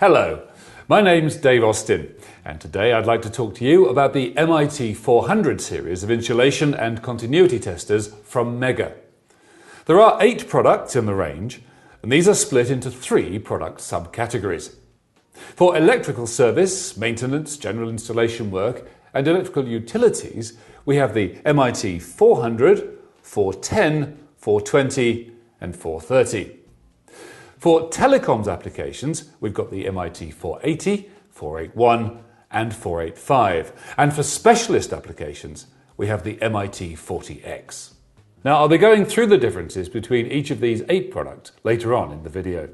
Hello, my name's Dave Austin, and today I'd like to talk to you about the MIT400 series of insulation and continuity testers from Megger. There are 8 products in the range, and these are split into 3 product subcategories. For electrical service, maintenance, general installation work, and electrical utilities, we have the MIT400, 410, 420, and 430. For telecoms applications, we've got the MIT480, 481 and 485. And for specialist applications, we have the MIT40X. Now, I'll be going through the differences between each of these 8 products later on in the video.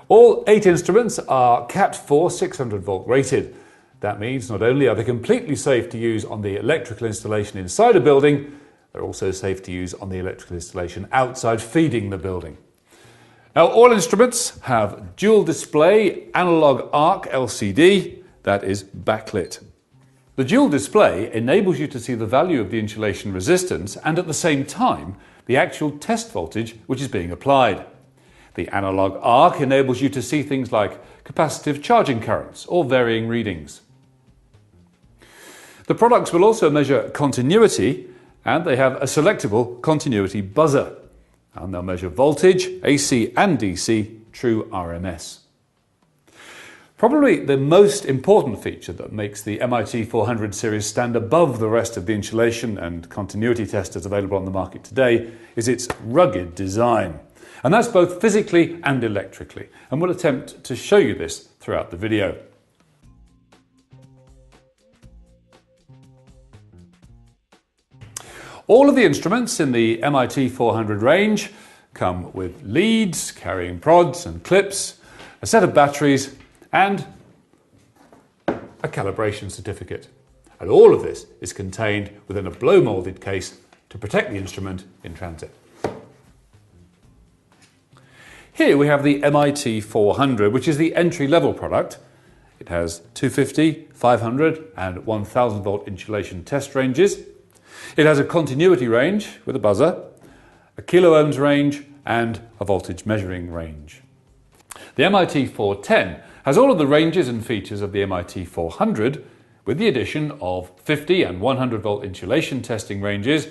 All 8 instruments are Cat4 600 volt rated. That means not only are they completely safe to use on the electrical installation inside a building, they're also safe to use on the electrical installation outside feeding the building. Now, all instruments have dual display analog arc LCD that is backlit. The dual display enables you to see the value of the insulation resistance and at the same time the actual test voltage which is being applied. The analog arc enables you to see things like capacitive charging currents or varying readings. The products will also measure continuity, and they have a selectable continuity buzzer. And they'll measure voltage, AC and DC, true RMS. Probably the most important feature that makes the MIT400 series stand above the rest of the insulation and continuity testers available on the market today is its rugged design. And that's both physically and electrically. And we'll attempt to show you this throughout the video. All of the instruments in the MIT400 range come with leads, carrying prods and clips, a set of batteries and a calibration certificate. And all of this is contained within a blow-molded case to protect the instrument in transit. Here we have the MIT400, which is the entry-level product. It has 250, 500 and 1000 volt insulation test ranges. It has a continuity range with a buzzer, a kilo ohms range and a voltage measuring range. The MIT410 has all of the ranges and features of the MIT400 with the addition of 50 and 100 volt insulation testing ranges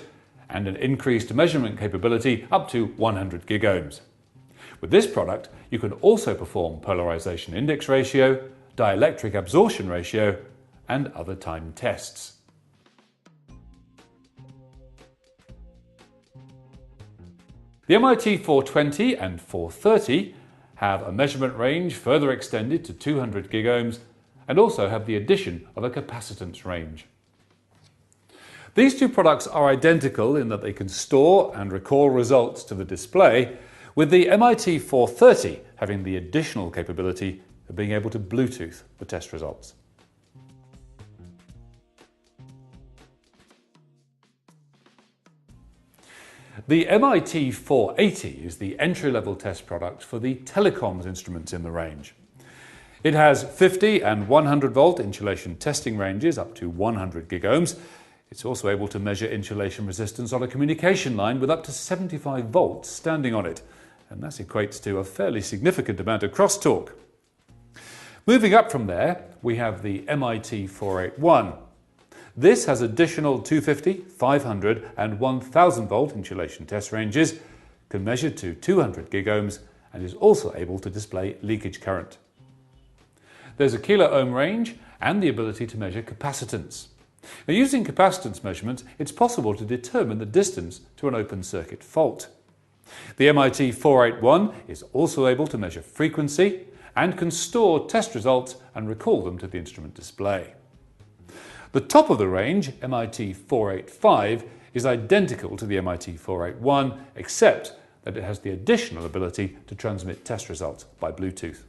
and an increased measurement capability up to 100 gigohms. With this product, you can also perform polarization index ratio, dielectric absorption ratio and other time tests. The MIT420 and 430 have a measurement range further extended to 200 gigohms and also have the addition of a capacitance range. These 2 products are identical in that they can store and recall results to the display, with the MIT430 having the additional capability of being able to Bluetooth the test results. The MIT480 is the entry-level test product for the telecoms instruments in the range. It has 50 and 100 volt insulation testing ranges up to 100 gigohms. It's also able to measure insulation resistance on a communication line with up to 75 volts standing on it, and that equates to a fairly significant amount of crosstalk. Moving up from there, we have the MIT481. This has additional 250, 500 and 1000 volt insulation test ranges, can measure to 200 gigohms and is also able to display leakage current. There's a kilo ohm range and the ability to measure capacitance. Now, using capacitance measurements, it's possible to determine the distance to an open circuit fault. The MIT481 is also able to measure frequency and can store test results and recall them to the instrument display. The top of the range, MIT485, is identical to the MIT481, except that it has the additional ability to transmit test results by Bluetooth.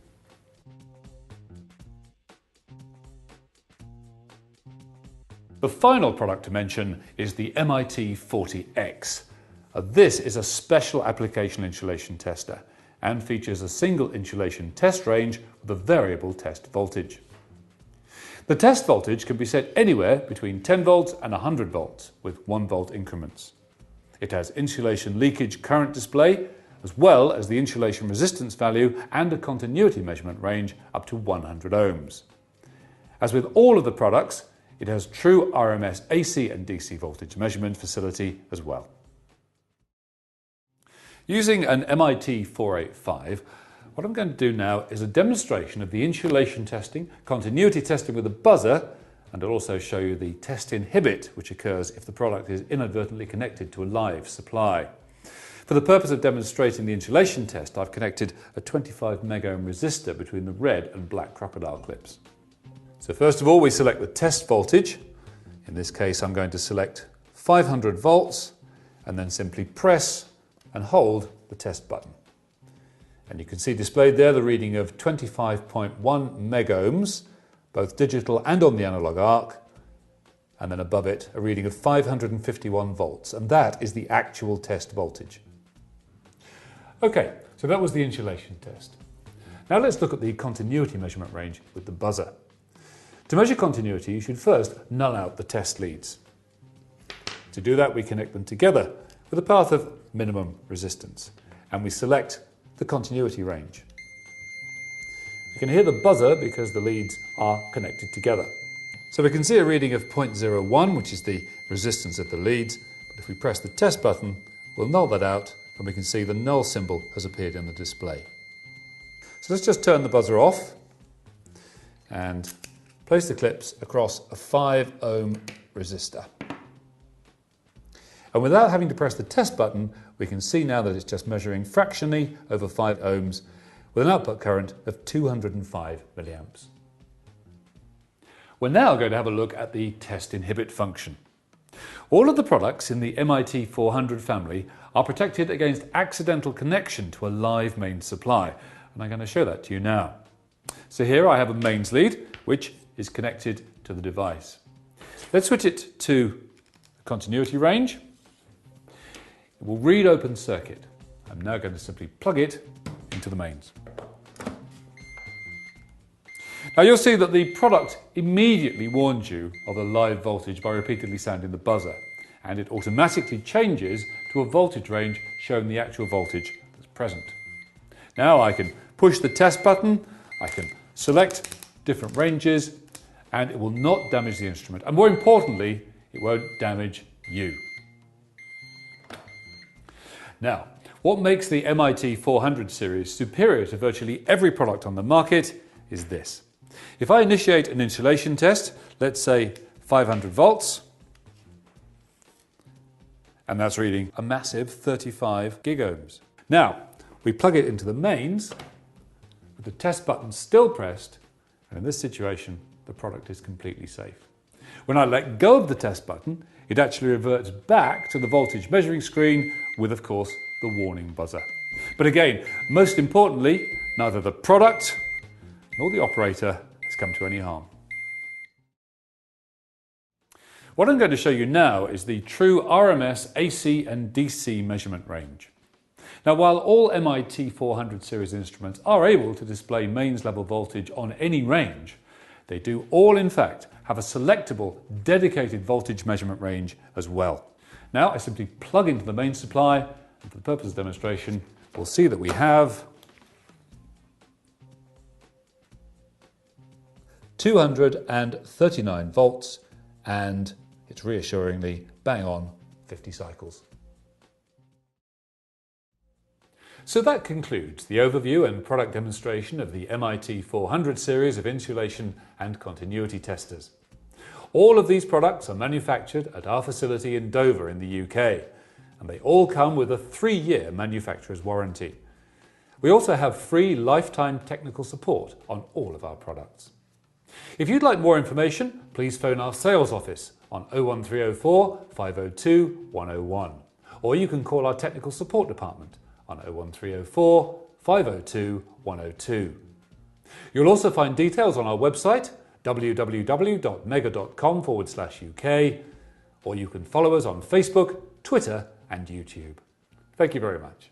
The final product to mention is the MIT40X. This is a special application insulation tester and features a single insulation test range with a variable test voltage. The test voltage can be set anywhere between 10 volts and 100 volts with 1 volt increments. It has insulation leakage current display as well as the insulation resistance value and a continuity measurement range up to 100 ohms. As with all of the products, it has true RMS AC and DC voltage measurement facility as well. Using an MIT400, what I'm going to do now is a demonstration of the insulation testing, continuity testing with a buzzer, and I'll also show you the test inhibit, which occurs if the product is inadvertently connected to a live supply. For the purpose of demonstrating the insulation test, I've connected a 25 megohm resistor between the red and black crocodile clips. So first of all, we select the test voltage. In this case, I'm going to select 500 volts and then simply press and hold the test button. And you can see displayed there the reading of 25.1 megohms, both digital and on the analog arc, and then above it a reading of 551 volts, and that is the actual test voltage. Okay, so that was the insulation test. Now let's look at the continuity measurement range with the buzzer. To measure continuity, you should first null out the test leads. To do that, we connect them together with a path of minimum resistance, and we select the continuity range. You can hear the buzzer because the leads are connected together. So we can see a reading of 0.01, which is the resistance of the leads, but if we press the test button, we'll null that out, and we can see the null symbol has appeared in the display. So let's just turn the buzzer off and place the clips across a 5 ohm resistor. And without having to press the test button, we can see now that it's just measuring fractionally over 5 ohms with an output current of 205 milliamps. We're now going to have a look at the test inhibit function. All of the products in the MIT400 family are protected against accidental connection to a live mains supply, and I'm going to show that to you now. So here I have a mains lead which is connected to the device. Let's switch it to the continuity range. It will read open circuit. I'm now going to simply plug it into the mains. Now you'll see that the product immediately warns you of the live voltage by repeatedly sounding the buzzer, and it automatically changes to a voltage range showing the actual voltage that's present. Now I can push the test button, I can select different ranges, and it will not damage the instrument, and more importantly, it won't damage you. Now, what makes the MIT400 series superior to virtually every product on the market is this. If I initiate an insulation test, let's say 500 volts, and that's reading a massive 35 gigohms. Now, we plug it into the mains, with the test button still pressed, and in this situation, the product is completely safe. When I let go of the test button, it actually reverts back to the voltage measuring screen with, of course, the warning buzzer. But again, most importantly, neither the product nor the operator has come to any harm. What I'm going to show you now is the true RMS AC and DC measurement range. Now, while all MIT400 series instruments are able to display mains level voltage on any range, they do all, in fact, have a selectable, dedicated voltage measurement range as well. Now, I simply plug into the main supply, and for the purpose of demonstration, we'll see that we have 239 volts, and it's reassuringly bang on 50 cycles. So that concludes the overview and product demonstration of the MIT400 series of insulation and continuity testers. All of these products are manufactured at our facility in Dover in the UK, and they all come with a 3-year manufacturer's warranty. We also have free lifetime technical support on all of our products. If you'd like more information, please phone our sales office on 01304 502 101, or you can call our technical support department on 01304 502 102. You'll also find details on our website www.megger.com/UK, or you can follow us on Facebook, Twitter and YouTube. Thank you very much.